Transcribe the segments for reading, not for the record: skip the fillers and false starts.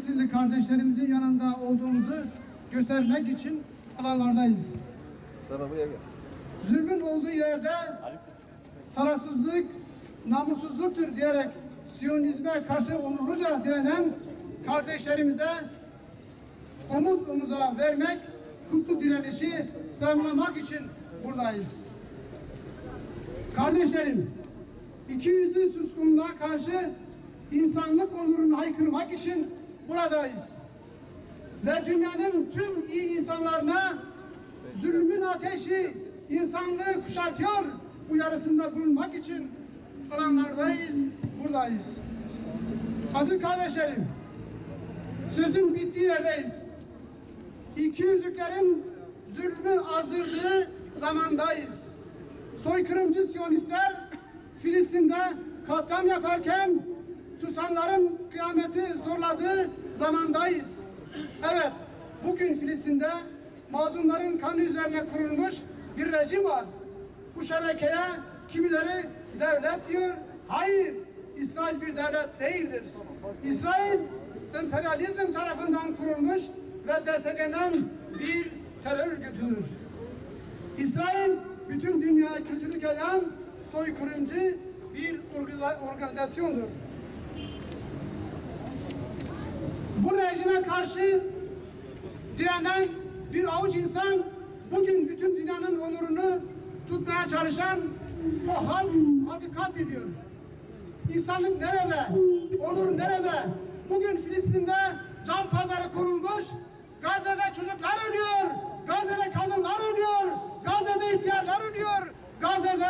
Filistinli kardeşlerimizin yanında olduğumuzu göstermek için alanlardayız. Zulmün olduğu yerde tarafsızlık, namussuzluktur diyerek Siyonizme karşı onurluca direnen kardeşlerimize omuz omuza vermek, kutlu direnişi sağlamak için buradayız. Kardeşlerim, ikiyüzlü suskunluğa karşı insanlık onurunu haykırmak için buradayız. Ve dünyanın tüm iyi insanlarına zulmün ateşi insanlığı kuşatıyor uyarısında bulunmak için alanlardayız, buradayız. Aziz kardeşlerim, sözün bittiği yerdeyiz. İkiyüzlüklerin zulmü azdırdığı zamandayız. Soykırımcı Siyonistler Filistin'de katliam yaparken susanların kıyameti zorladığı zamandayız. Evet, bugün Filistin'de mazlumların kanı üzerine kurulmuş bir rejim var. Bu şebekeye kimileri devlet diyor. Hayır, İsrail bir devlet değildir. İsrail emperyalizm tarafından kurulmuş ve desteklenen bir terör örgütüdür. İsrail bütün dünyaya kötülük yayan soykırımcı bir organizasyondur. Bu rejime karşı direnen bir avuç insan bugün bütün dünyanın onurunu tutmaya çalışan o halkı katlediyor. İnsanlık nerede? Onur nerede? Bugün Filistin'de can pazarı kurulmuş. Gazze'de çocuklar ölüyor. Gazze'de kadınlar ölüyor. Gazze'de ihtiyarlar ölüyor. Gazze'de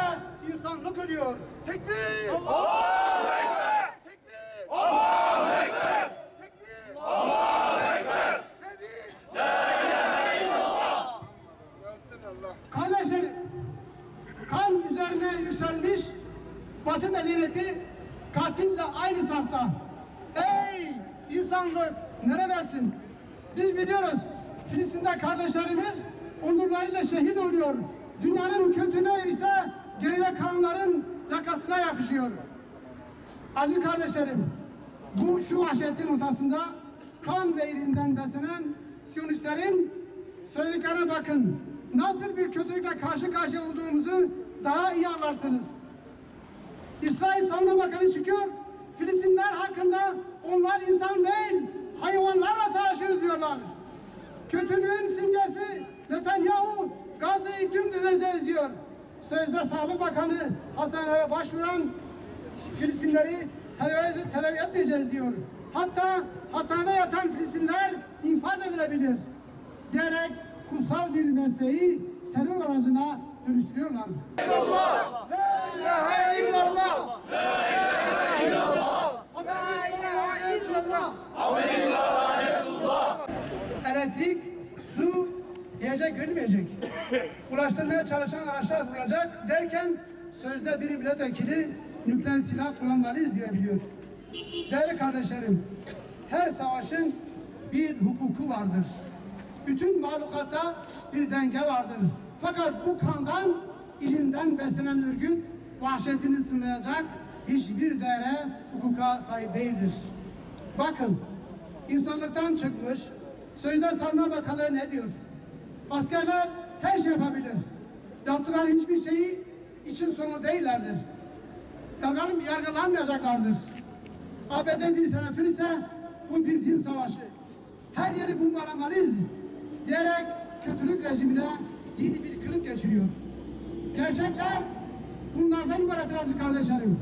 insanlık ölüyor. Tekbir! Allahu Ekber! Tekbir! Allahu Ekber! Tekbir! Allahu Ekber! Tekbir! La ilahe illallah! Kardeşlerim, kan üzerine yükselmiş Batı medeniyeti katille aynı safta. Ey insanlık neredesin? Biz biliyoruz Filistin'de kardeşlerimiz onurlarıyla şehit oluyor. Dünyanın kötülüğü ise geride kalanların yakasına yapışıyor. Aziz kardeşlerim, şu vahşetin ortasında kan değerinden beslenen Siyonistlerin söylediklerine bakın. Nasıl bir kötülükle karşı karşıya olduğumuzu daha iyi anlarsınız. İsrail Savunma Bakanı çıkıyor, Filistinliler hakkında onlar insan değil, hayvanlarla savaşıyoruz diyorlar. Kötülüğün simgesi Netanyahu, Gazze'yi dümdüz edeceğiz diyor. Sözde Sağlık Bakanı hastanelere başvuran Filistinleri tedavi etmeyeceğiz diyor. Hatta hastanede yatan Filistinliler infaz edilebilir diyerek kutsal bir mesleği terör aracına dönüştürüyorlar. İllallah! La ilahe illallah! La ilahe illallah! La ilahe illallah! Amenillah lanetullah! Elektrik, su yiyecek görmeyecek. Ulaştırmaya çalışan araçlar vurulacak derken sözde bir milletvekili nükleer silah kullanmalıyız diyebiliyor. Değerli kardeşlerim, her savaşın bir hukuku vardır. Bütün mahlukatta bir denge vardır. Fakat bu kandan, ilimden beslenen örgüt vahşetini sınırlayacak hiçbir değere, hukuka sahip değildir. Bakın, insanlıktan çıkmış, sözde savunma bakanları ne diyor? Askerler her şey yapabilir. Yaptıkları hiçbir şeyi için sorumlu değillerdir. Yargılanmayacaklardır. ABD bir senatör ise bu bir din savaşı. Her yeri bombalamalıyız diyerek kötülük rejimine dini bir kılık geçiriyor. Gerçekler bunlardan ibaret aziz kardeşlerim.